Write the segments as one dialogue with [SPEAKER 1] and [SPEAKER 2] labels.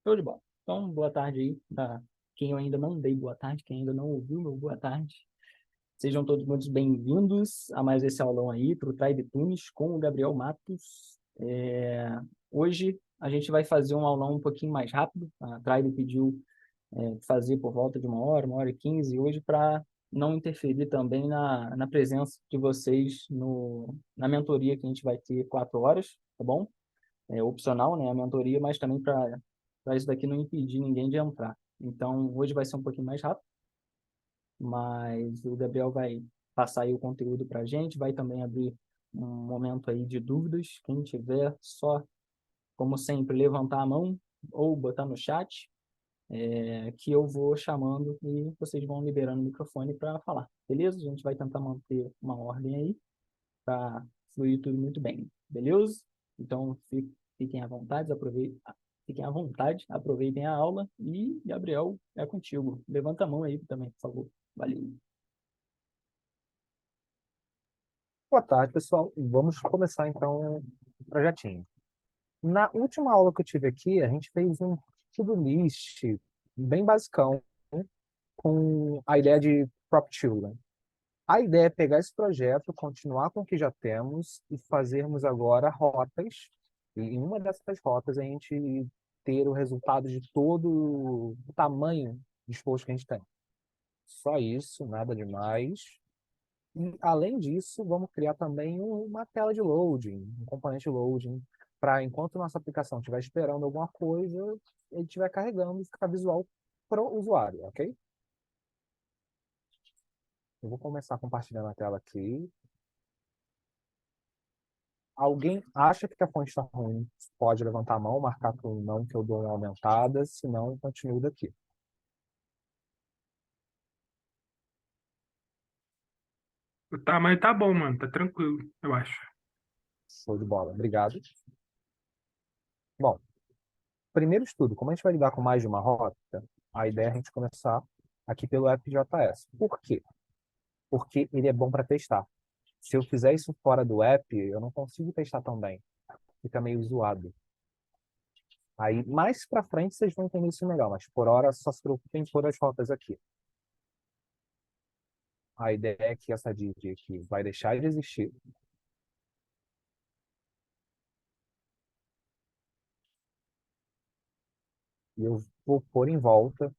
[SPEAKER 1] Show de bola. Então, boa tarde aí para quem eu ainda não dei boa tarde, quem ainda não ouviu meu boa tarde. Sejam todos muito bem-vindos a mais esse aulão aí para o Tribe Tunes com o Gabriel Matos. Hoje a gente vai fazer um aulão um pouquinho mais rápido. A Tribe pediu fazer por volta de 1 hora e 15 hoje para não interferir também na presença de vocês na mentoria que a gente vai ter 4 horas, tá bom? É opcional, né, a mentoria, mas também para isso daqui não impedir ninguém de entrar. Então, hoje vai ser um pouquinho mais rápido, mas o Gabriel vai passar aí o conteúdo para a gente, vai também abrir um momento aí de dúvidas. Quem tiver, só, como sempre, levantar a mão ou botar no chat, que eu vou chamando e vocês vão liberando o microfone para falar. Beleza? A gente vai tentar manter uma ordem aí para fluir tudo muito bem. Beleza? Então, fiquem à vontade, fiquem à vontade, aproveitem a aula e, Gabriel, é contigo. Levanta a mão aí também, por favor. Valeu.
[SPEAKER 2] Boa tarde, pessoal. Vamos começar então o projetinho. Na última aula que eu tive aqui, a gente fez um to-do list bem basicão com a ideia de Prop Children. A ideia é pegar esse projeto, continuar com o que já temos e fazermos agora rotas. E em uma dessas rotas a gente ter o resultado de todo o tamanho de esforço que a gente tem. Só isso, nada demais. E, além disso, vamos criar também uma tela de loading, um componente loading, para enquanto nossa aplicação estiver esperando alguma coisa, ele estiver carregando e ficar visual para o usuário, ok? Eu vou começar compartilhando a tela aqui. Alguém acha que a fonte está ruim? Pode levantar a mão, marcar com não que eu dou uma aumentada, senão eu continuo daqui.
[SPEAKER 3] Tá, mas tá bom, mano. Tá tranquilo, eu acho.
[SPEAKER 2] Show de bola. Obrigado. Bom, primeiro estudo, como a gente vai lidar com mais de uma rota, a ideia é a gente começar aqui pelo app.js. Por quê? Porque ele é bom para testar. Se eu fizer isso fora do app, eu não consigo testar tão bem. Fica meio zoado. Aí, mais para frente, vocês vão entender isso melhor, mas por hora, só se preocupem em pôr as rotas aqui. A ideia é que essa div aqui vai deixar de existir. E eu vou pôr em volta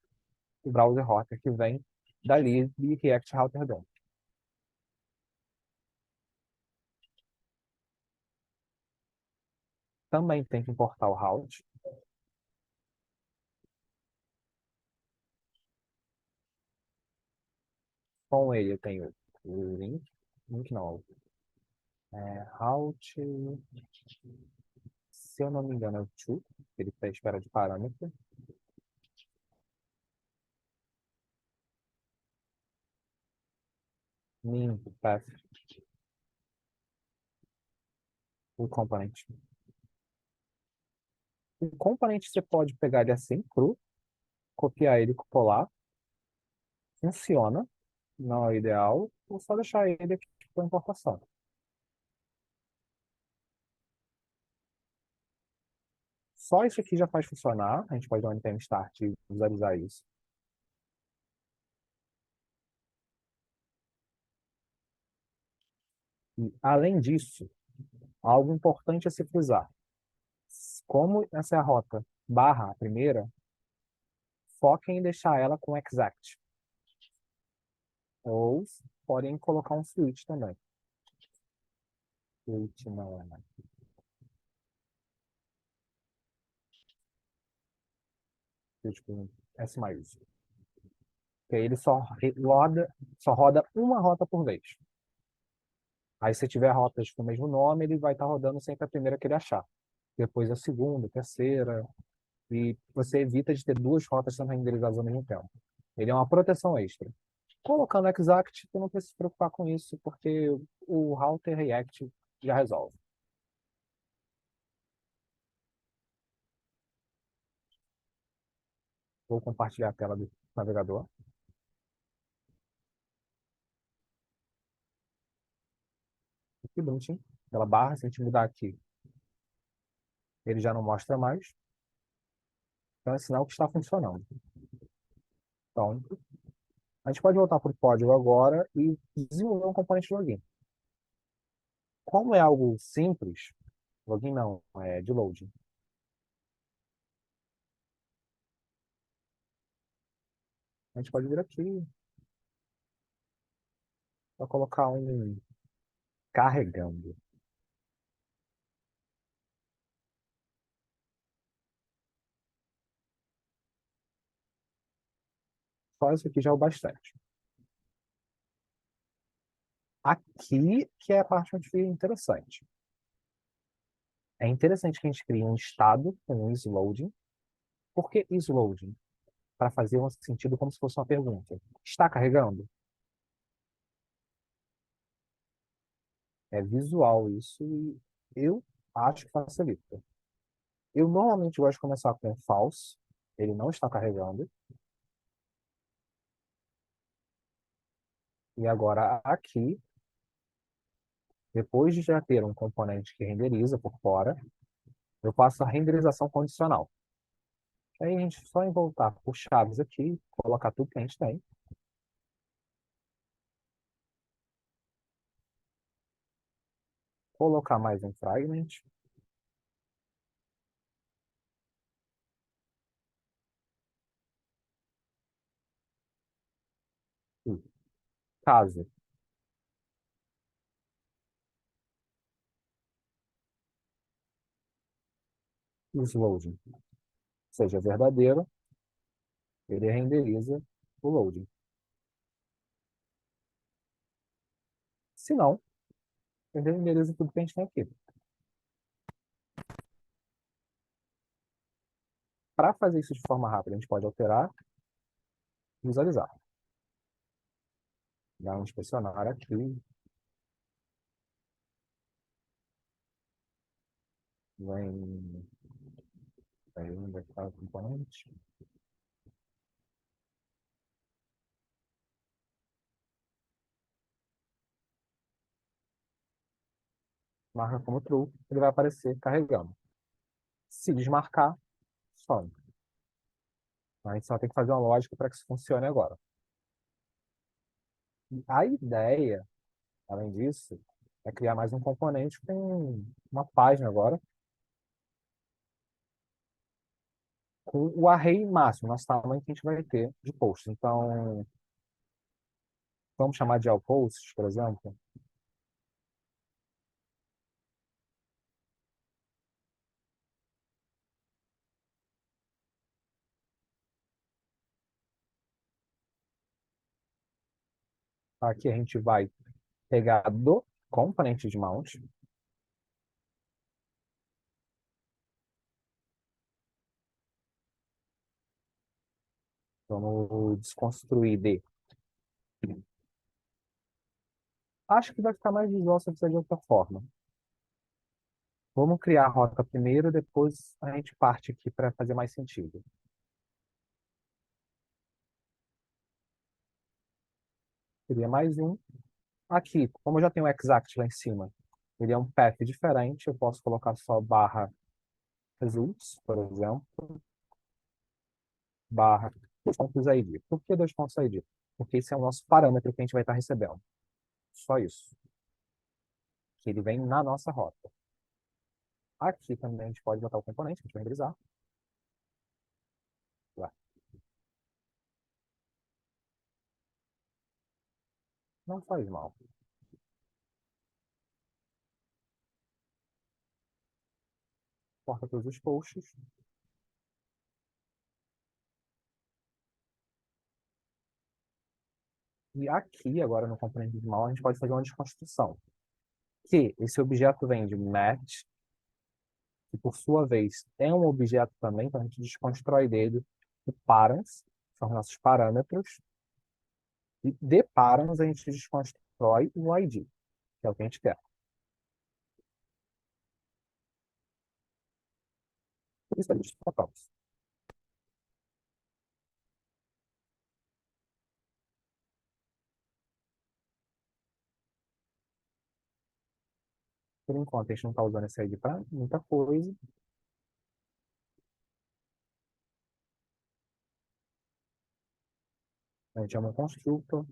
[SPEAKER 2] o browser rota que vem dali de React Router DOM. Também tem que importar o route. Com ele eu tenho o link não, route, se eu não me engano é o to, ele está à espera de parâmetro. Min path, o componente. O componente você pode pegar ele assim, cru, copiar ele e colar, funciona, não é ideal, ou só deixar ele aqui para importação. Só isso aqui já faz funcionar, a gente pode dar um npm start e visualizar isso. E, além disso, algo importante a se frisar. Como essa é a rota barra a primeira, foquem em deixar ela com exact. Ou podem colocar um switch também. Switch não é. Switch com S maiúsculo. Que aí ele só roda uma rota por vez. Aí se tiver rotas com o mesmo nome, ele vai estar rodando sempre a primeira que ele achar. Depois a segunda, a terceira. E você evita de ter duas rotas sendo renderizadas ao mesmo tempo. Ele é uma proteção extra. Colocando exact, tu não precisa se preocupar com isso, porque o router React já resolve. Vou compartilhar a tela do navegador. Aqui, bonitinho. Aquela barra, se a gente mudar aqui, ele já não mostra mais. Então é sinal que está funcionando. Então, a gente pode voltar para o código agora e desenvolver um componente de login. Como é algo simples, login não, é de loading. A gente pode vir aqui para colocar um carregando. Só isso aqui já é o bastante. Aqui que é a parte onde fica interessante. É interessante que a gente crie um estado com um isLoading. Por que isLoading? Para fazer um sentido como se fosse uma pergunta. Está carregando? É visual isso e eu acho que facilita. Eu normalmente gosto de começar com false, ele não está carregando. E agora aqui, depois de já ter um componente que renderiza por fora, eu faço a renderização condicional. Aí a gente só em voltar por chaves aqui, colocar tudo que a gente tem. Colocar mais um fragment. E caso isLoading seja verdadeiro, ele renderiza o loading. Se não, ele renderiza tudo que a gente tem aqui. Para fazer isso de forma rápida, a gente pode alterar, visualizar. Dar um inspecionar aqui. Vem. Aí, onde é que está o componente? Marca como true, ele vai aparecer carregando. Se desmarcar, some. A gente só tem que fazer uma lógica para que isso funcione agora. E a ideia, além disso, é criar mais um componente com uma página agora, com o array máximo, nosso tamanho que a gente vai ter de posts. Então, vamos chamar de all posts, por exemplo. Aqui a gente vai pegar do componente de mount, vamos desconstruir D. Acho que vai ficar mais visual se eu fizer de outra forma. Vamos criar a rota primeiro, depois a gente parte aqui para fazer mais sentido. Seria mais um. Aqui, como eu já tenho o exact lá em cima, ele é um path diferente, eu posso colocar só barra results, por exemplo, barra 2.id. Por que 2.id? Porque esse é o nosso parâmetro que a gente vai estar recebendo. Só isso. Que ele vem na nossa rota. Aqui também a gente pode botar o componente, que a gente vai renderizar. Lá. Não faz mal. Corta todos os posts. E aqui, agora no componente visual, a gente pode fazer uma desconstrução. Que esse objeto vem de match, que por sua vez é um objeto também, então a gente desconstrói dele o params, são os nossos parâmetros, e de params a gente desconstrói o ID, que é o que a gente quer. Por isso a gente colocamos. Por enquanto, a gente não está usando esse ID para muita coisa. A gente chama um constructor,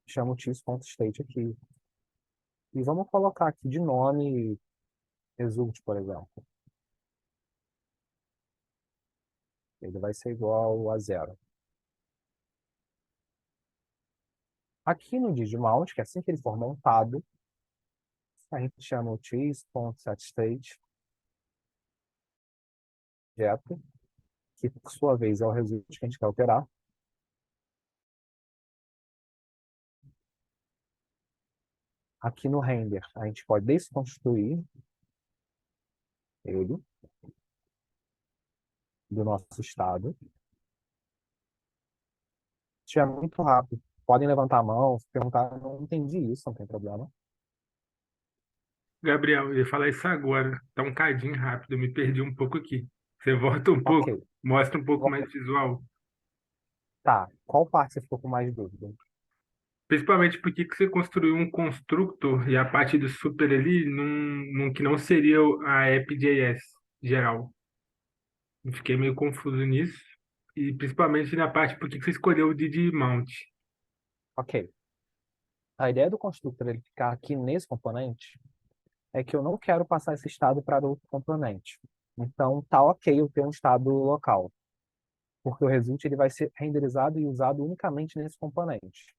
[SPEAKER 2] chama o TIS.state aqui. E vamos colocar aqui de nome result, por exemplo. Ele vai ser igual a 0. Aqui no digmount, que é assim que ele for montado, a gente chama o TIS.setState, objeto, que por sua vez é o result que a gente quer alterar. Aqui no render, a gente pode desconstruir ele do nosso estado. Se estiver muito rápido, podem levantar a mão, perguntar, não entendi isso, não tem problema.
[SPEAKER 3] Gabriel, eu ia falar isso agora. Tá um cadinho rápido, eu me perdi um pouco aqui. Você volta um
[SPEAKER 2] Ok,
[SPEAKER 3] pouco, mostra um pouco mais visual.
[SPEAKER 2] tá. Qual parte você ficou com mais dúvida?
[SPEAKER 3] Principalmente porque que você construiu um constructor e a parte do super ali que não seria a app.js geral. Eu fiquei meio confuso nisso. E principalmente na parte por que você escolheu o DD Mount.
[SPEAKER 2] Ok. A ideia do construtor ele ficar aqui nesse componente é que eu não quero passar esse estado para outro componente. Então, tá ok eu ter um estado local, porque o result ele vai ser renderizado e usado unicamente nesse componente.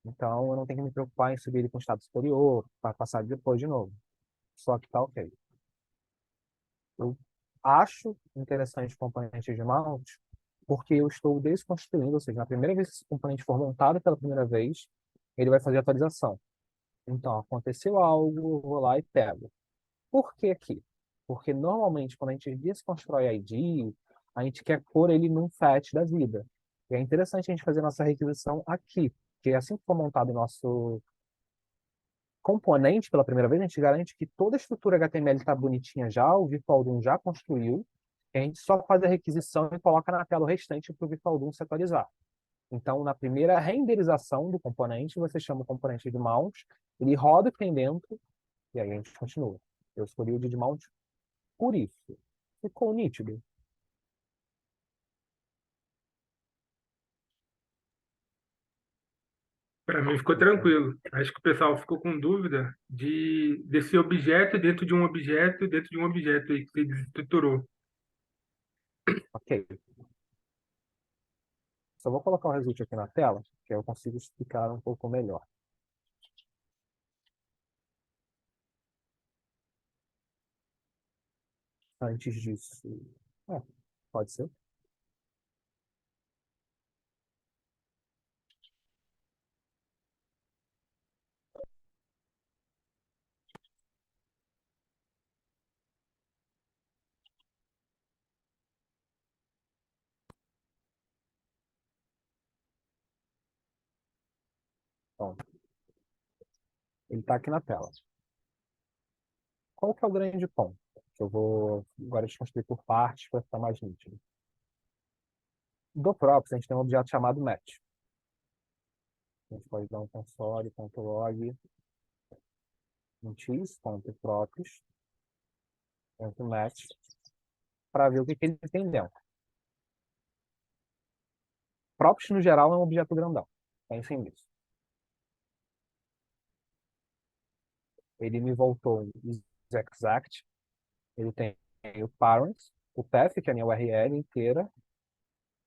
[SPEAKER 2] Então, eu não tenho que me preocupar em subir ele com estado superior, para passar depois de novo. Só que tá ok. Eu acho interessante o componente de mount, porque eu estou desconstruindo, ou seja, na primeira vez que esse componente for montado pela primeira vez, ele vai fazer atualização. Então, aconteceu algo, eu vou lá e pego. Por que aqui? Porque normalmente, quando a gente desconstrói ID, a gente quer pôr ele num fetch da vida. E é interessante a gente fazer nossa requisição aqui, porque assim que for montado o nosso componente pela primeira vez, a gente garante que toda a estrutura HTML está bonitinha já, o Virtual já construiu, e a gente só faz a requisição e coloca na tela o restante para o Virtual se atualizar. Então, na primeira renderização do componente, você chama o componente de mount, ele roda o que tem dentro, e aí a gente continua. Eu escolhi o de mount por isso. Ficou nítido?
[SPEAKER 3] Para mim ficou tranquilo. Acho que o pessoal ficou com dúvida desse objeto dentro de um objeto dentro de um objeto aí que você desestruturou.
[SPEAKER 2] Ok. Só vou colocar o result aqui na tela, que aí eu consigo explicar um pouco melhor. Antes disso. É, pode ser. Então, ele está aqui na tela. Qual que é o grande ponto? Que eu vou agora desconstruir por partes para ficar mais nítido. Do Props, a gente tem um objeto chamado match. A gente pode dar um console.log um x.props.match para ver o que ele tem dentro. Props, no geral, é um objeto grandão. Pensem nisso. Ele me voltou o exact, ele tem o parent, o path, que é a minha URL inteira,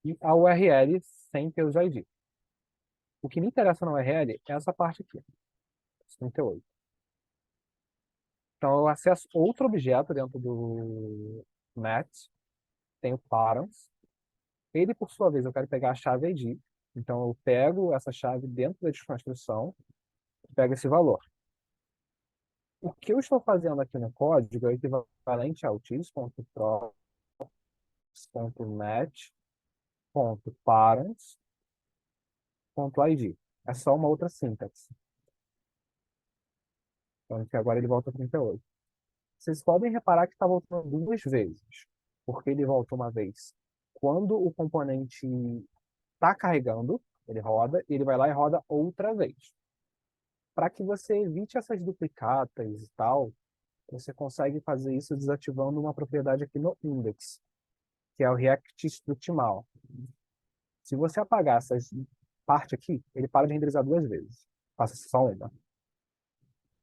[SPEAKER 2] e a URL sem ter os ID. O que me interessa na URL é essa parte aqui, 38. Então, eu acesso outro objeto dentro do Math, tem o parents. Ele, por sua vez, eu quero pegar a chave ID. Então, eu pego essa chave dentro da desconstrução, pego esse valor. O que eu estou fazendo aqui no código é equivalente ao tis.props.match.parents.id. É só uma outra sintaxe. Então, que agora ele volta a 38. Vocês podem reparar que está voltando duas vezes, porque ele volta uma vez quando o componente está carregando, ele roda, e ele vai lá e roda outra vez. Para que você evite essas duplicatas e tal, você consegue fazer isso desativando uma propriedade aqui no index, que é o React Struct Mal. Se você apagar essa parte aqui, ele para de renderizar duas vezes. Faça só uma.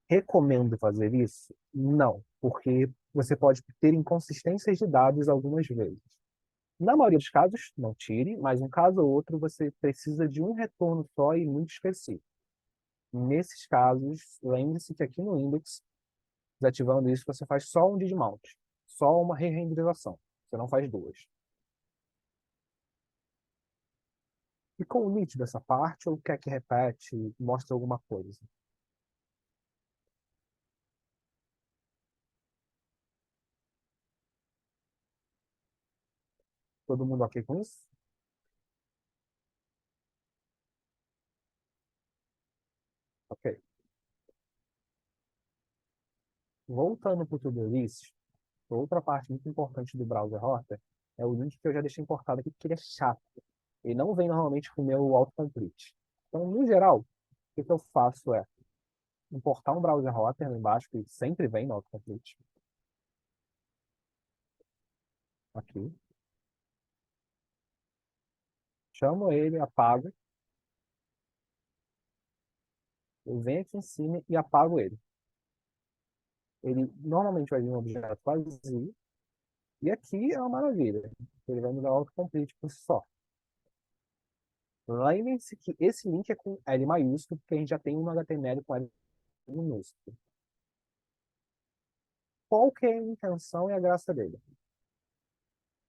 [SPEAKER 2] Recomendo fazer isso? Não, porque você pode ter inconsistências de dados algumas vezes. Na maioria dos casos, não tire, mas um caso ou outro você precisa de um retorno só e muito específico. Nesses casos, lembre-se que aqui no Index, desativando isso, você faz só um did mount, só uma re-renderização. Você não faz duas. Ficou nítido essa parte ou quer que repete, mostre alguma coisa? Todo mundo ok com isso? Ok. Voltando para o Todoist, outra parte muito importante do browser Horta é o link que eu já deixei importado aqui, porque ele é chato. Ele não vem normalmente com o meu autocomplete. Então, no geral, o que eu faço é importar um browser Horta lá embaixo, que sempre vem no autocomplete. Aqui. Chamo ele, apago. Eu venho aqui em cima e apago ele. Ele normalmente vai vir um objeto vazio. E aqui é uma maravilha. Ele vai me dar autocomplete por si só. Lembre-se que esse link é com L maiúsculo, porque a gente já tem um HTML com L minúsculo. Qual que é a intenção e a graça dele?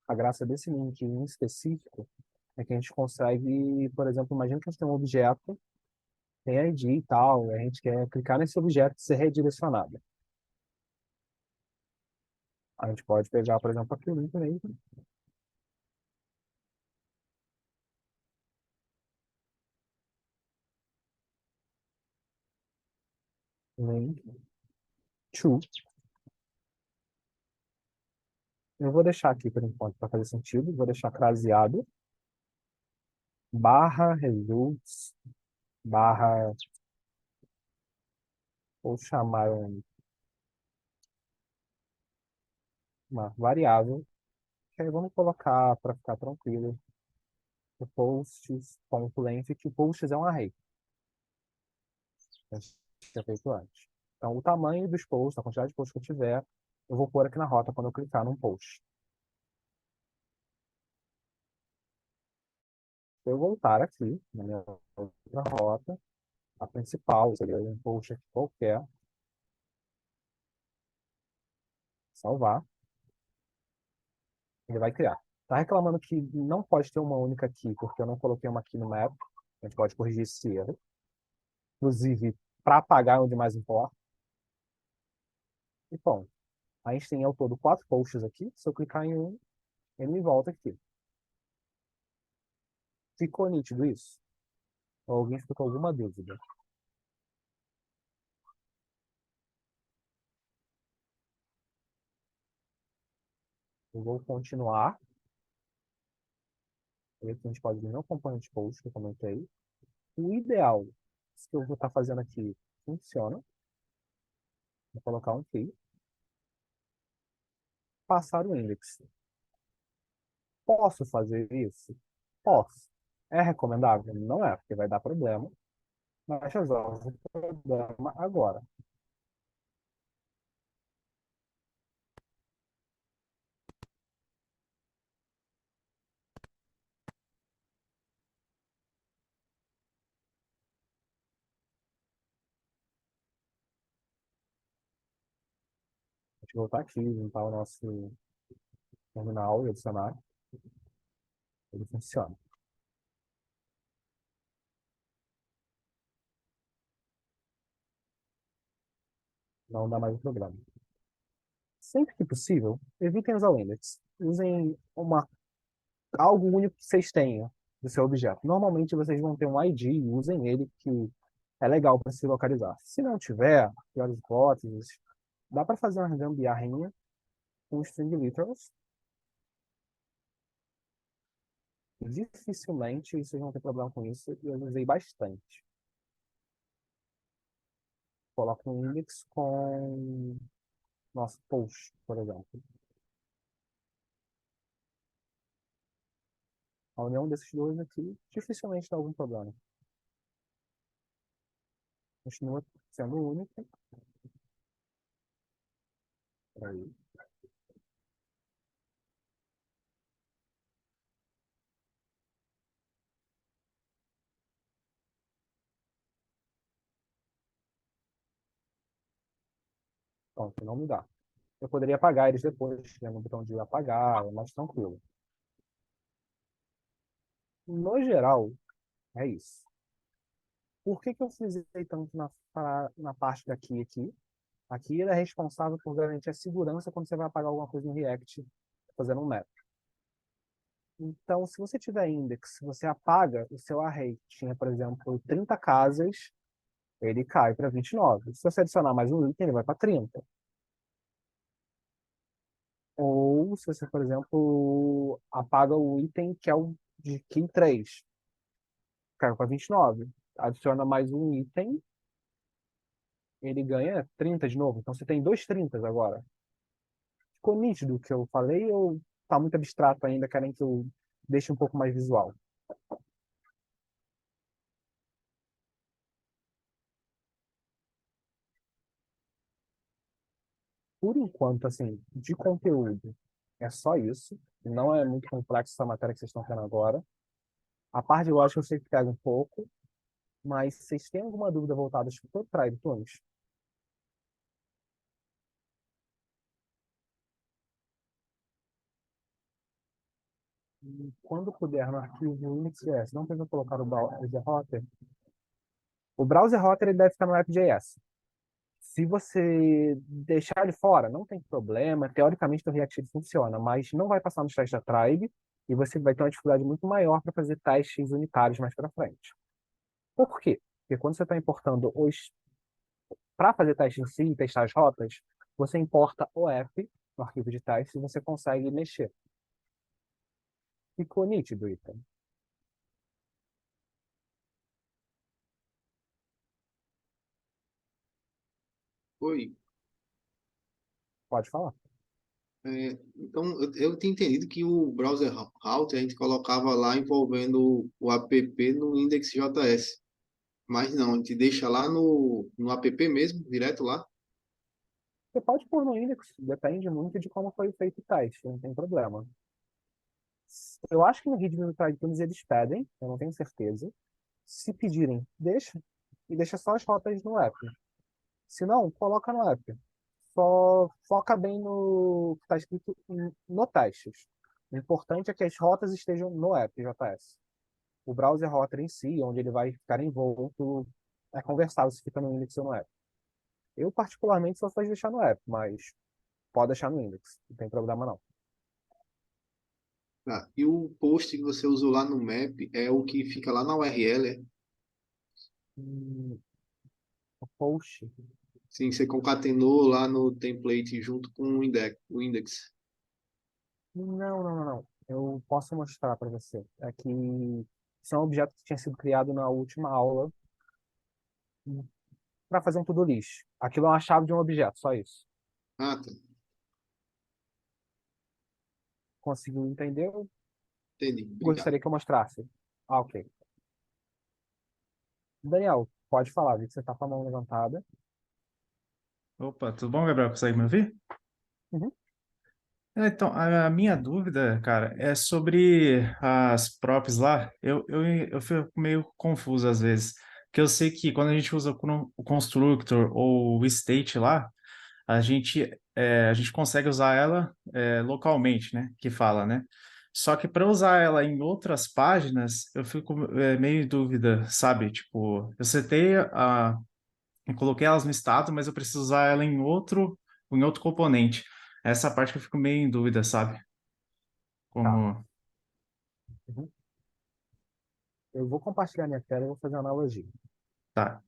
[SPEAKER 2] A graça desse link em específico é que a gente consegue, por exemplo, imagina que a gente tem um objeto, tem ID e tal, e a gente quer clicar nesse objeto e ser redirecionado. A gente pode pegar, por exemplo, aqui o link mesmo. Link to. Eu vou deixar aqui por enquanto para fazer sentido, vou deixar craseado, barra results, barra, vou chamar uma variável, que aí vamos colocar para ficar tranquilo, o posts.length, que o posts é um array, que a gente tinha feito antes. Então, o tamanho dos posts, a quantidade de posts que eu tiver, eu vou pôr aqui na rota quando eu clicar num post. Se eu voltar aqui, na minha outra rota, a principal, seria um post aqui qualquer, salvar, ele vai criar. Está reclamando que não pode ter uma única key, porque eu não coloquei uma key no map. A gente pode corrigir esse erro. Inclusive, para apagar é onde mais importa. E bom, a gente tem ao todo 4 posts aqui. Se eu clicar em um, ele me volta aqui. Ficou nítido isso? Ou alguém ficou com alguma dúvida? Eu vou continuar. Aqui a gente pode vir no componente post que eu comentei. O ideal, se que eu vou estar fazendo aqui, funciona. Vou colocar um key. Passar o index. Posso fazer isso? Posso. É recomendável? Não é, porque vai dar problema. Mas resolve o problema agora. Deixa eu voltar aqui, juntar o nosso terminal e adicionar. Ele funciona. Não dá mais um problema. Sempre que possível, evitem usar o index. Usem algo único que vocês tenham do seu objeto. Normalmente vocês vão ter um ID, usem ele, que é legal para se localizar. Se não tiver, piores hipóteses, dá para fazer uma gambiarrinha com string literals. Dificilmente vocês vão ter problema com isso, e eu usei bastante. Coloco um index com nosso post, por exemplo. A união desses dois aqui dificilmente dá algum problema. Continua sendo único. Aí. Pronto, não me dá. Eu poderia apagar eles depois, né, no botão de apagar, é mais tranquilo. No geral, é isso. Por que que eu frisei tanto na parte daqui aqui? Aqui ele é responsável por garantir a segurança quando você vai apagar alguma coisa no React, fazendo um map. Então, se você tiver index, você apaga o seu array, que tinha, por exemplo, 30 casas, ele cai para 29. Se você adicionar mais um item, ele vai para 30. Ou se você, por exemplo, apaga o item que é o de key 3, cai para 29. Adiciona mais um item, ele ganha 30 de novo. Então você tem dois 30 agora. Ficou nítido o que eu falei ou tá muito abstrato ainda, querem que eu deixe um pouco mais visual? Por enquanto, assim, de conteúdo, é só isso. Não é muito complexo essa matéria que vocês estão tendo agora. A parte de lógica eu sei que pega um pouco, mas vocês têm alguma dúvida voltada para o Tribe Tunes? Quando puder, no arquivo index.js, não precisa colocar o browser rotter. O browser rotter ele deve ficar no app.js. Se você deixar ele fora, não tem problema. Teoricamente, o React ele funciona, mas não vai passar nos testes da Tribe e você vai ter uma dificuldade muito maior para fazer testes unitários mais para frente. Por quê? Porque quando você está importando os. Para fazer teste em si e testar as rotas, você importa o app no arquivo de teste e você consegue mexer. Ficou nítido, Ethan?
[SPEAKER 4] Oi.
[SPEAKER 2] Pode falar.
[SPEAKER 4] Então, eu tinha entendido que o browser router a gente colocava lá envolvendo o app no index.js. Mas não, a gente deixa lá no app mesmo, direto lá.
[SPEAKER 2] Você pode pôr no index, depende muito de como foi feito o teste, não tem problema. Eu acho que no readme do iTunes eles pedem, eu não tenho certeza. Se pedirem, deixa. E deixa só as rotas no app. Se não, coloca no app. Só foca bem no que está escrito no testes. O importante é que as rotas estejam no app JS. O browser router em si, onde ele vai ficar envolto, é conversável se fica no index ou no app. Eu, particularmente, só faz deixar no app, mas pode deixar no index, não tem problema não.
[SPEAKER 4] Tá. E o post que você usou lá no map é o que fica lá na URL, é?
[SPEAKER 2] Hum, o post.
[SPEAKER 4] Sim, você concatenou lá no template junto com o index.
[SPEAKER 2] Não. Eu posso mostrar para você. É que isso é um objeto que tinha sido criado na última aula para fazer um to-do list. Aquilo é uma chave de um objeto, só isso.
[SPEAKER 4] Ah, tá.
[SPEAKER 2] Conseguiu entender?
[SPEAKER 4] Entendi. Obrigado.
[SPEAKER 2] Gostaria que eu mostrasse. Ah, ok. Daniel, pode falar, vi que você está com a mão levantada.
[SPEAKER 5] Opa, tudo bom, Gabriel? Consegue me ouvir?
[SPEAKER 2] Uhum.
[SPEAKER 5] Então, a minha dúvida, cara, é sobre as props lá. Eu fico meio confuso às vezes, porque eu sei que quando a gente usa o constructor ou o state lá, a gente consegue usar ela localmente, né? Que fala, né? Só que para usar ela em outras páginas, eu fico meio em dúvida, sabe? Tipo, eu setei eu coloquei elas no estado, mas eu preciso usar ela em outro componente. Essa parte que eu fico meio em dúvida, sabe?
[SPEAKER 2] Tá.
[SPEAKER 5] Como.
[SPEAKER 2] Uhum. Eu vou compartilhar minha tela e vou fazer uma analogia.
[SPEAKER 5] Tá.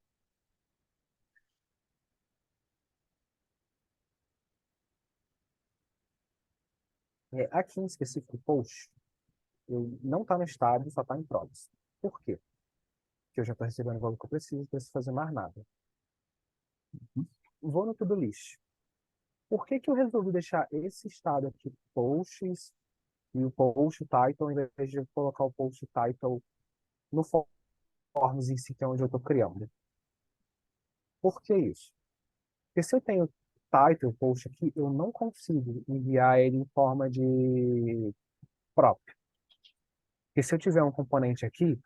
[SPEAKER 2] Aqui em específico, post, eu não está no estado, só está em props. Por quê? Porque eu já estou recebendo o valor que eu preciso fazer mais nada. Vou no to-do list. Por que que eu resolvi deixar esse estado aqui, posts, e o post title, em vez de colocar o post title no forms em si, que é onde eu estou criando. Por que isso? Porque se eu tenho title, post aqui, eu não consigo enviar ele em forma de prop. Porque se eu tiver um componente aqui,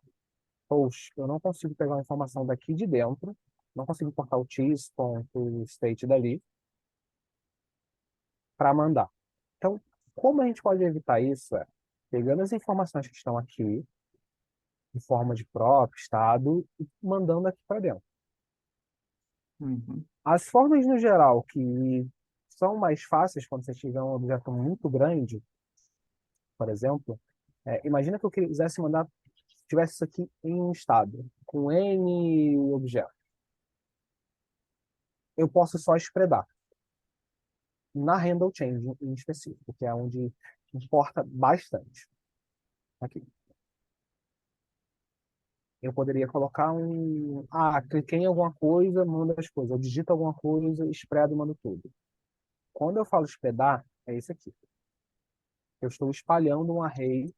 [SPEAKER 2] post, eu não consigo pegar a informação daqui de dentro, não consigo importar o cheese.state dali para mandar. Então, como a gente pode evitar isso? Pegando as informações que estão aqui, em forma de prop, estado, e mandando aqui para dentro.
[SPEAKER 5] Uhum.
[SPEAKER 2] As formas, no geral, que são mais fáceis quando você tiver um objeto muito grande, por exemplo, imagina que eu quisesse mandar, tivesse isso aqui em um estado, com N objetos. Eu posso só spreadar na handle change em específico, que é onde importa bastante. Aqui. Eu poderia colocar cliquei em alguma coisa, manda as coisas. Eu digito alguma coisa, spreado e mando tudo. Quando eu falo spreadar, é isso aqui. Eu estou espalhando um array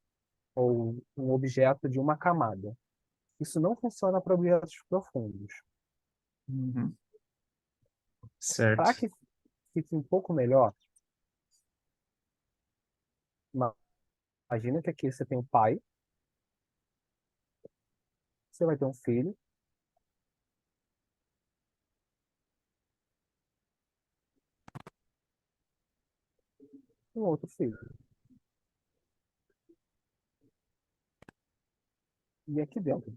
[SPEAKER 2] ou um objeto de uma camada. Isso não funciona para objetos profundos.
[SPEAKER 5] Uhum.
[SPEAKER 2] Para
[SPEAKER 5] Certo.
[SPEAKER 2] que fique um pouco melhor, imagina que aqui você tem um pai, você vai ter um filho, e um outro filho. E aqui dentro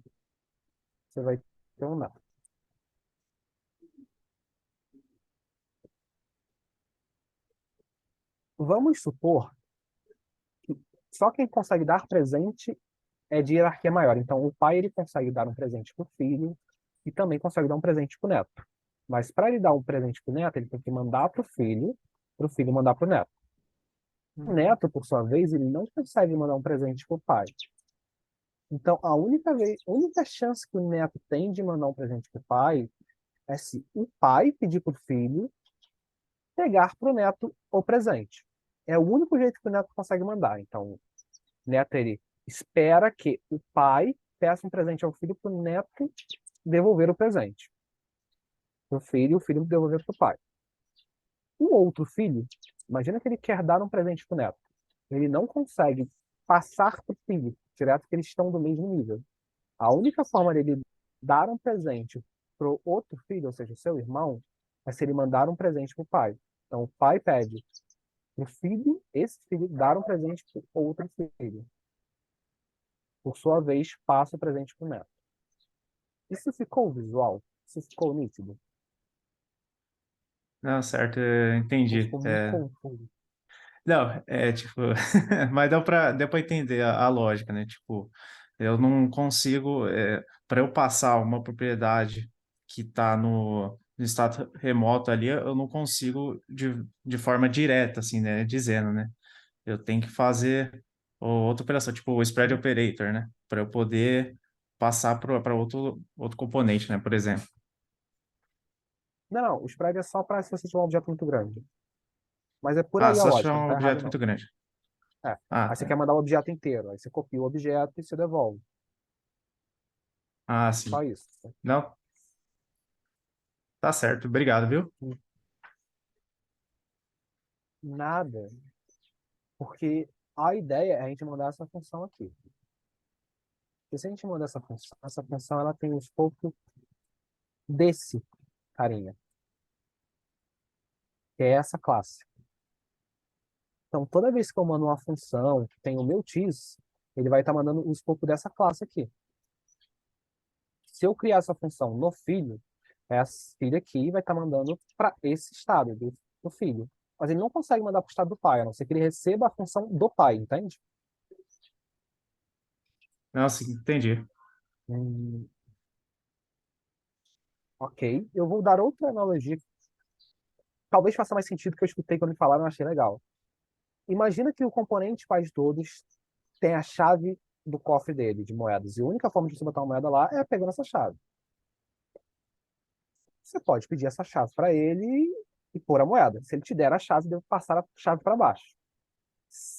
[SPEAKER 2] você vai ter um neto. Vamos supor que só quem consegue dar presente é de hierarquia maior. Então, o pai ele consegue dar um presente para o filho e também consegue dar um presente para o neto. Mas para ele dar um presente para o neto, ele tem que mandar para o filho mandar para o neto. O
[SPEAKER 5] Uhum.
[SPEAKER 2] neto, por sua vez, ele não consegue mandar um presente para o pai. Então, a única chance que o neto tem de mandar um presente para o pai é se o pai pedir para o filho pegar para o neto o presente. É o único jeito que o neto consegue mandar. Então, o neto ele espera que o pai peça um presente ao filho para o neto devolver o presente. O filho devolver para o pai. O outro filho, imagina que ele quer dar um presente para o neto. Ele não consegue passar para o filho, direto porque eles estão do mesmo nível. A única forma dele dar um presente para o outro filho, ou seja, o seu irmão, é se ele mandar um presente para o pai. Então, o pai pede para o filho, esse filho, dar um presente para o outro filho. Por sua vez, passa o presente para o neto. Isso ficou visual? Isso ficou nítido?
[SPEAKER 5] Não, certo,
[SPEAKER 2] Ou
[SPEAKER 5] entendi.
[SPEAKER 2] ficou muito confuso?
[SPEAKER 5] Não, tipo, mas deu pra entender a lógica, né? Tipo, eu não consigo, para eu passar uma propriedade que está no estado remoto ali, eu não consigo de forma direta, assim, né? Dizendo, né? Eu tenho que fazer outra operação, tipo o spread operator, né? Para eu poder passar para outro componente, né? Por exemplo.
[SPEAKER 2] Não, o spread é só para se você tiver um objeto muito grande. Mas é por
[SPEAKER 5] Ah,
[SPEAKER 2] aí a
[SPEAKER 5] só se tiver
[SPEAKER 2] lógica, não
[SPEAKER 5] um
[SPEAKER 2] está errado
[SPEAKER 5] objeto
[SPEAKER 2] não.
[SPEAKER 5] muito grande.
[SPEAKER 2] É.
[SPEAKER 5] Ah,
[SPEAKER 2] Aí você quer
[SPEAKER 5] tá.
[SPEAKER 2] mandar o objeto inteiro, aí você copia o objeto e você devolve.
[SPEAKER 5] Ah,
[SPEAKER 2] Só
[SPEAKER 5] sim.
[SPEAKER 2] isso.
[SPEAKER 5] Não, tá certo. Obrigado, viu?
[SPEAKER 2] Nada, porque a ideia é a gente mandar essa função aqui. Porque se a gente mandar essa função ela tem o escopo desse carinha, que é essa classe. Então, toda vez que eu mando uma função que tem o meu tease, ele vai estar mandando o escopo dessa classe aqui. Se eu criar essa função no filho, essa filha aqui vai estar mandando para esse estado do filho. Mas ele não consegue mandar para o estado do pai, a não ser que ele receba a função do pai, entende?
[SPEAKER 5] Não, sim, entendi.
[SPEAKER 2] Hum, ok. Eu vou dar outra analogia. Talvez faça mais sentido que eu escutei quando me falaram, eu achei legal. Imagina que o componente pai de todos tem a chave do cofre dele, de moedas. E a única forma de você botar uma moeda lá é pegando essa chave. Você pode pedir essa chave para ele e pôr a moeda. Se ele te der a chave, deve passar a chave para baixo.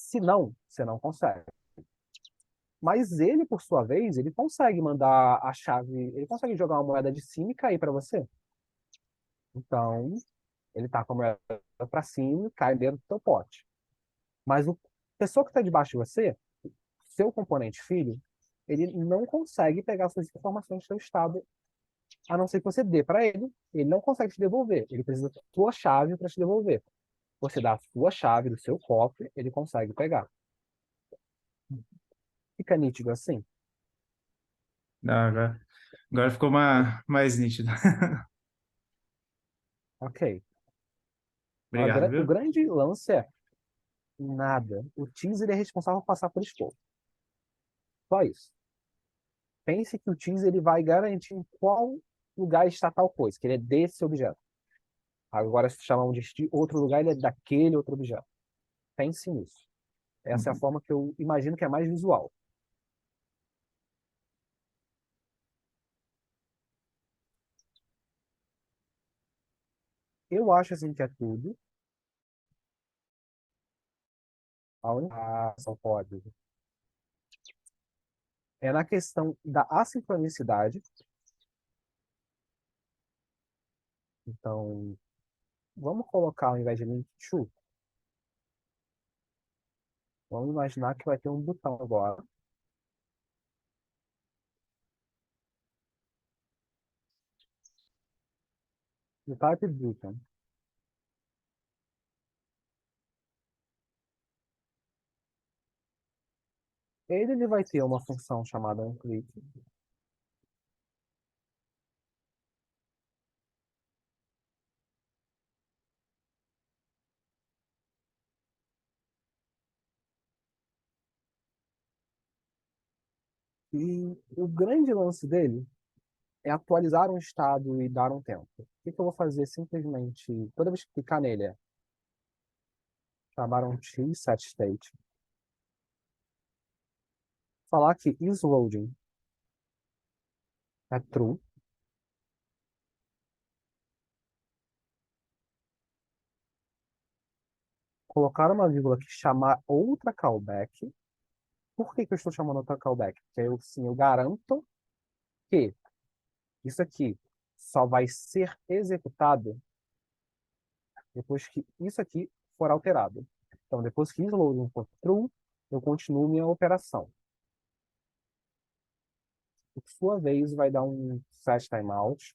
[SPEAKER 2] Se não, você não consegue. Mas ele, por sua vez, ele consegue mandar a chave, ele consegue jogar uma moeda de cima e cair para você. Então, ele tá com a moeda para cima e cai dentro do teu pote. Mas a pessoa que está debaixo de você, seu componente filho, ele não consegue pegar suas informações do seu estado, a não ser que você dê para ele. Ele não consegue te devolver. Ele precisa da sua chave para te devolver. Você dá a sua chave do seu cofre, ele consegue pegar. Fica nítido assim?
[SPEAKER 5] Não, agora ficou mais nítido.
[SPEAKER 2] Ok.
[SPEAKER 5] Obrigado,
[SPEAKER 2] O
[SPEAKER 5] viu?
[SPEAKER 2] grande lance é nada. O teaser é responsável por passar por escopo. Só isso. Pense que o teaser ele vai garantir em qual lugar está tal coisa, que ele é desse objeto. Agora, se chamam de outro lugar, ele é daquele outro objeto. Pense nisso. Essa é a forma que eu imagino que é mais visual. Eu acho assim que é tudo. A única ação pode é na questão da assincronicidade. Então, vamos colocar ao invés de link to, vamos imaginar que vai ter um botão agora. No type button. Ele vai ter uma função chamada onClick. E o grande lance dele é atualizar um estado e dar um tempo. O que eu vou fazer simplesmente, toda vez que clicar nele, é chamar um tSetState. Falar que isLoading é true. Colocar uma vírgula que chamar outra callback. Por que eu estou chamando outra callback? Porque eu garanto que isso aqui só vai ser executado depois que isso aqui for alterado. Então, depois que isLoading for true, eu continuo minha operação. Por sua vez, vai dar um set timeout.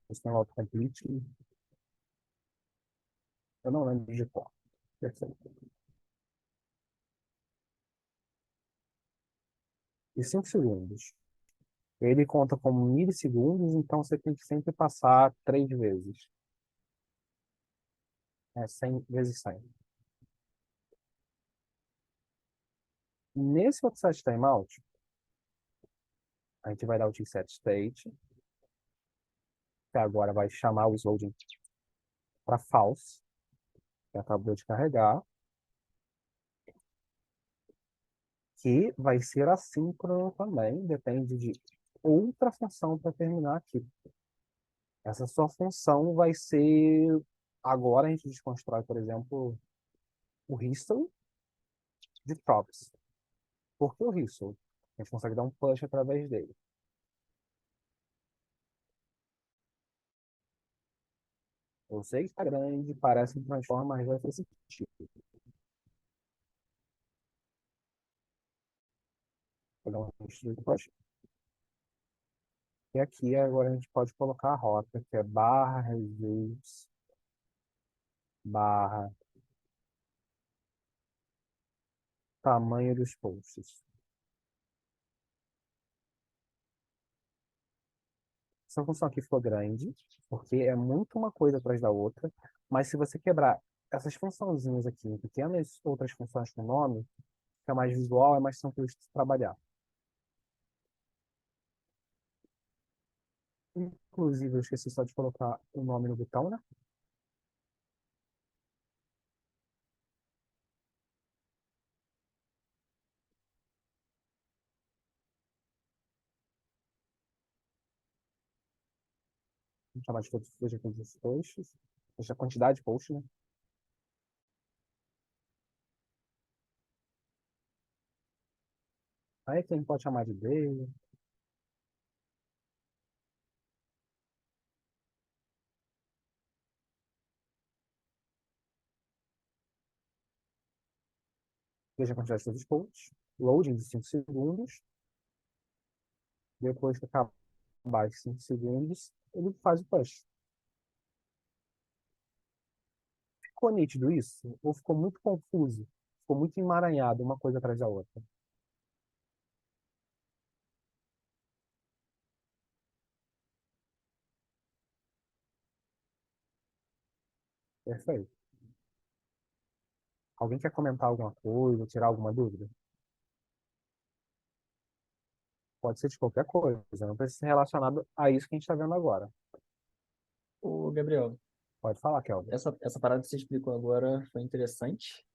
[SPEAKER 2] Esse timeout complete. Eu não lembro de qual. Perfeito. E 5 segundos. Ele conta como milissegundos, então você tem que sempre passar 3 vezes. 100 vezes 100. Nesse outro set timeout, a gente vai dar o tSetState, que agora vai chamar o loading para false, que acabou de carregar, que vai ser assíncrono também, depende de outra função para terminar aqui. Essa sua função vai ser. Agora a gente desconstrói, por exemplo, o history de props. Por que o history? A gente consegue dar um push através dele. Eu sei que está grande, parece que transforma, mas vai ter sentido. Vou dar um history de push. E aqui agora a gente pode colocar a rota, que é barra results, barra tamanho dos posts. Essa função aqui ficou grande, porque é muito uma coisa atrás da outra, mas se você quebrar essas funçãozinhas aqui em pequenas outras funções com nome, fica mais visual, é mais tranquilo de trabalhar. Inclusive, eu esqueci só de colocar o nome no botão, né? Vamos chamar de todos, veja todos os posts. Veja a quantidade de posts, né? Aí quem pode chamar de dele. Veja a quantidade de todos os posts. Loading de 5 segundos. Depois que acabar os 5 segundos, ele faz o push. Ficou nítido isso? Ou ficou muito confuso? Ficou muito emaranhado uma coisa atrás da outra? Perfeito. Alguém quer comentar alguma coisa, tirar alguma dúvida? Pode ser de qualquer coisa, não precisa ser relacionado a isso que a gente está vendo agora.
[SPEAKER 1] Ô, Gabriel,
[SPEAKER 2] Pode falar, Kelvin.
[SPEAKER 1] essa parada que você explicou agora foi interessante.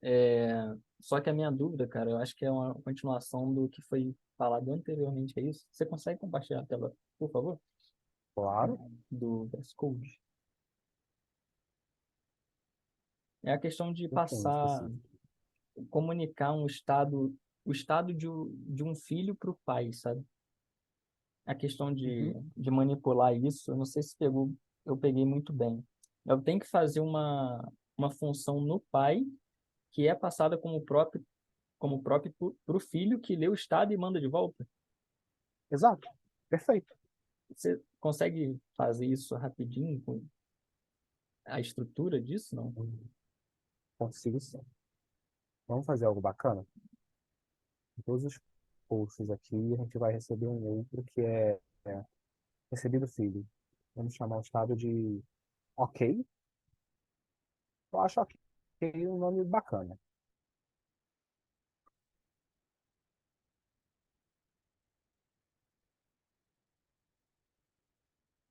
[SPEAKER 1] Só que a minha dúvida, cara, eu acho que é uma continuação do que foi falado anteriormente, é isso? Você consegue compartilhar a tela, por favor?
[SPEAKER 2] Claro.
[SPEAKER 1] Do VS Code. É a questão de
[SPEAKER 2] Um tema
[SPEAKER 1] passar,
[SPEAKER 2] específico.
[SPEAKER 1] comunicar o estado de um filho para o pai, sabe? A questão
[SPEAKER 2] Uhum.
[SPEAKER 1] de manipular isso, eu não sei se pegou, eu peguei muito bem. Eu tenho que fazer uma função no pai que é passada como próprio para o filho que lê o estado e manda de volta.
[SPEAKER 2] Exato. Perfeito.
[SPEAKER 1] Você consegue fazer isso rapidinho com a estrutura disso, não?
[SPEAKER 2] Consigo sim. Vamos fazer algo bacana? Em todos os posts aqui, a gente vai receber um outro que é recebido filho. Vamos chamar o estado de OK. Eu acho OK um nome bacana.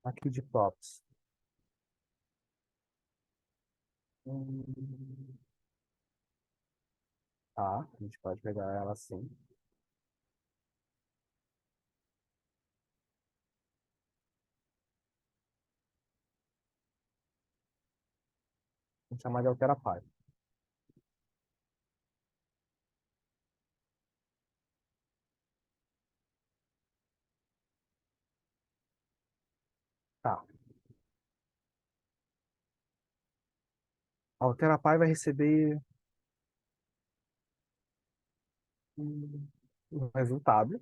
[SPEAKER 2] Aqui de props. Hum, tá, a gente pode pegar ela assim. Vamos chamar de altera pai. Tá. A altera pai vai receber um resultado.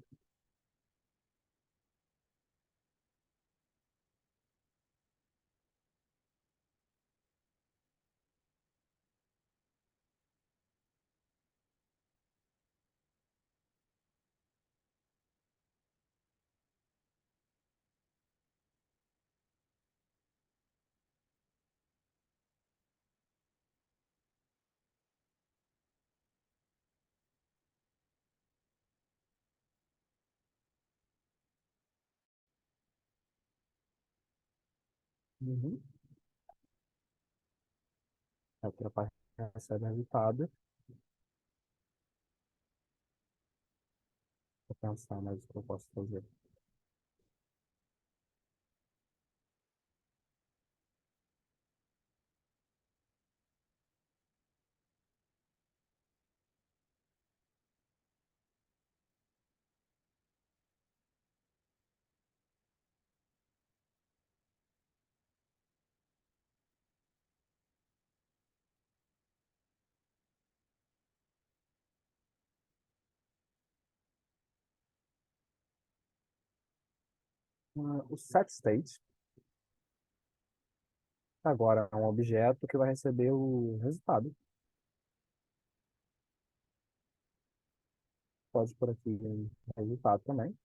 [SPEAKER 2] Uhum. A altera pai recebe o resultado. Vou pensar mais o que eu posso fazer. O set state agora é um objeto que vai receber o resultado. Pode por aqui um resultado também.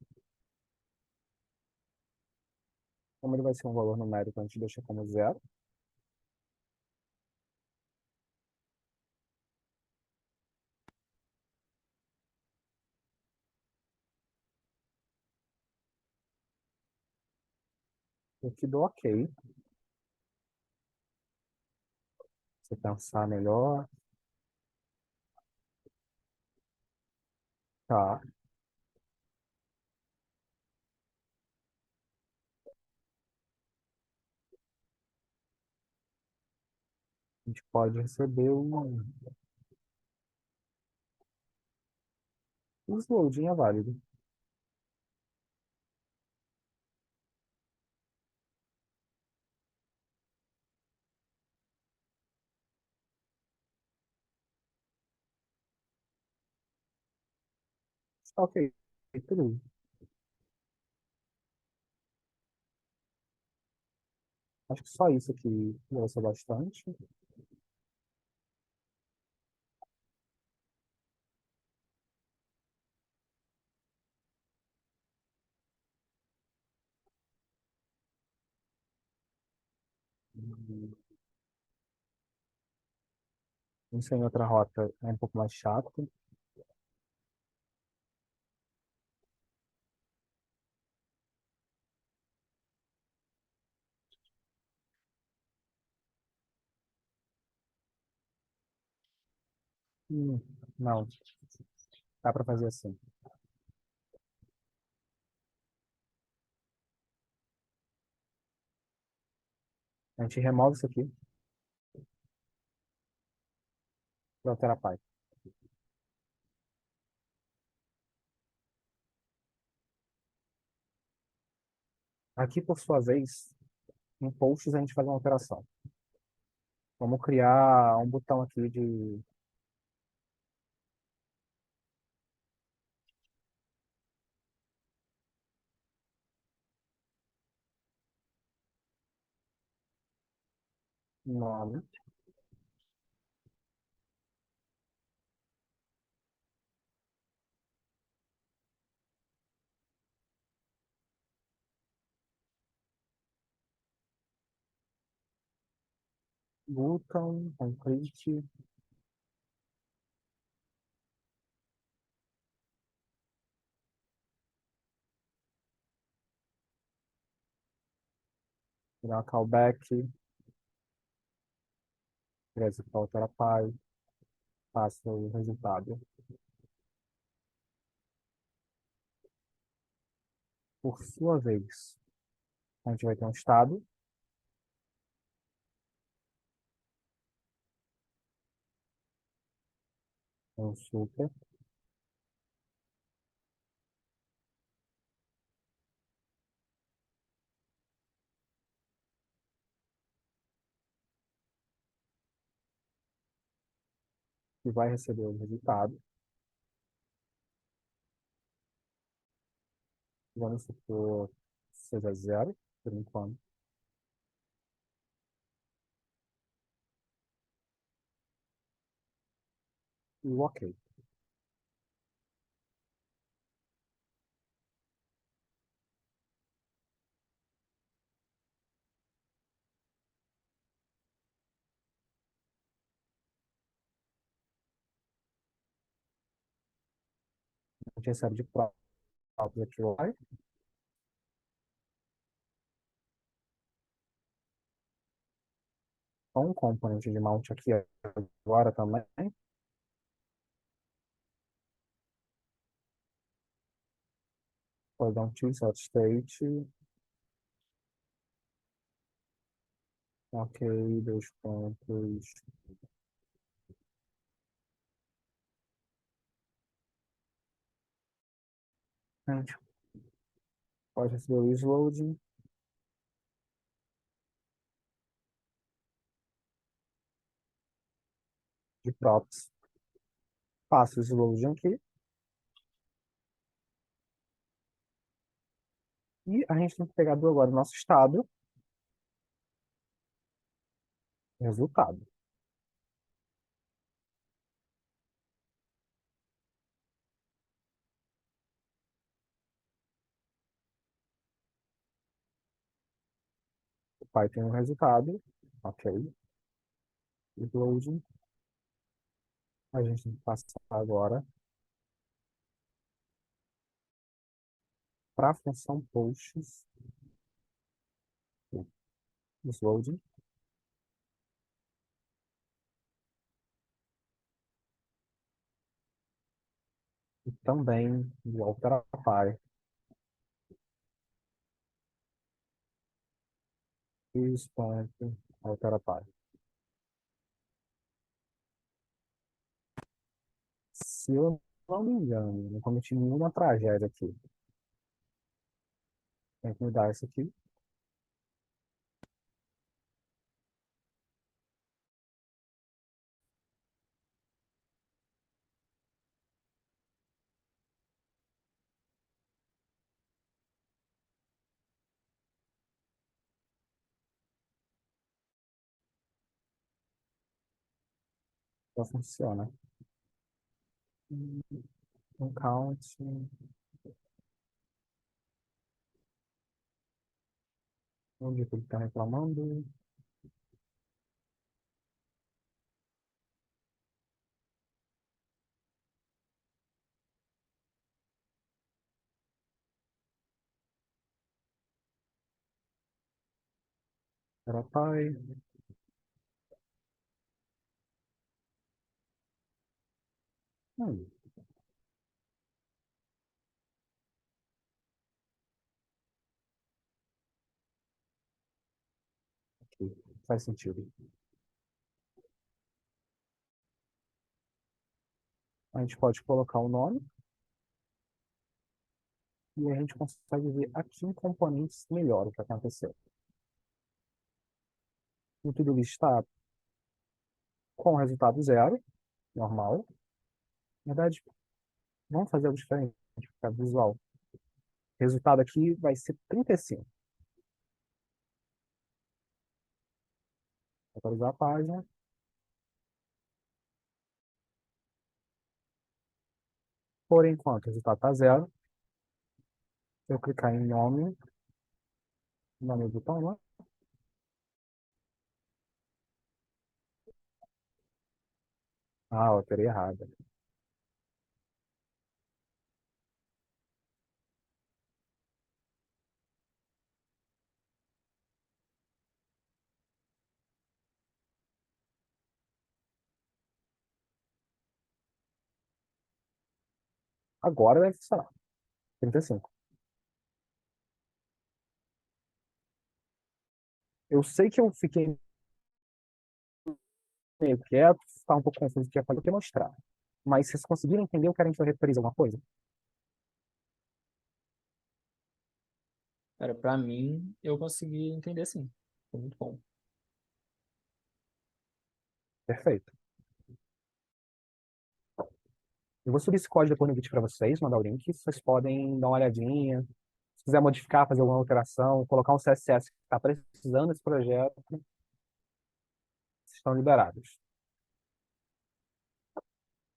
[SPEAKER 2] Como ele vai ser um valor numérico, a gente deixa como zero. Aqui do OK. Você pensar melhor. Tá. A gente pode receber o loading é válido. Ok, tudo. Acho que só isso aqui vai ser bastante. Isso em outra rota é um pouco mais chato. Hum, não, dá para fazer assim. A gente remove isso aqui para alterar a pipe. Aqui, por sua vez, em posts a gente faz uma alteração. Vamos criar um botão aqui de nome. Button, complete, virar callback, executar altera pipe, passa o resultado. Por sua vez, a gente vai ter um estado, um super, que vai receber o resultado. Vamos supor seja zero, por enquanto. E o OK. A gente recebe de próprio aqui o Y. Com um componente de mount aqui agora também. Pode dar um T set state. OK, dois pontos. A gente pode receber o isload de props. Passa o isload aqui. E a gente tem que pegar agora o nosso estado. Resultado. O pai tem um resultado. OK. Upload. A gente tem que passar agora para a função posts. Upload. E também do alterar is ponto alterar. Se eu não me engano, não cometi nenhuma tragédia aqui. Tem que mudar isso aqui. Só funciona. Um count. Onde que ele está reclamando? Era pai. Hum, ok. Faz sentido. A gente pode colocar o nome e a gente consegue ver aqui em componentes melhor o que aconteceu. O tudo está com o resultado zero, normal. Na verdade, vamos fazer algo diferente para ficar visual. O resultado aqui vai ser 35. Vou atualizar a página. Por enquanto, o resultado está zero. Se eu clicar em nome, nome do botão, né? Ah, eu alterei errado. Agora deve funcionar. 35. Eu sei que eu fiquei meio quieto, ficar um pouco confuso o que ia fazer, o que ia mostrar. Mas vocês conseguiram entender o que a gente vai referir alguma coisa?
[SPEAKER 1] Cara, pra mim, eu consegui entender sim. Foi muito bom.
[SPEAKER 2] Perfeito. Eu vou subir esse código depois no vídeo para vocês, mandar o link. Vocês podem dar uma olhadinha. Se quiser modificar, fazer alguma alteração, colocar um CSS que está precisando desse projeto, vocês estão liberados.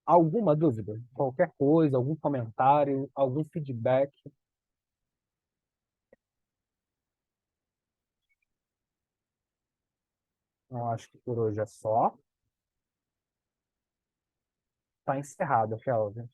[SPEAKER 2] Alguma dúvida? Qualquer coisa, algum comentário, algum feedback? Eu acho que por hoje é só. Está encerrado, Kelvin.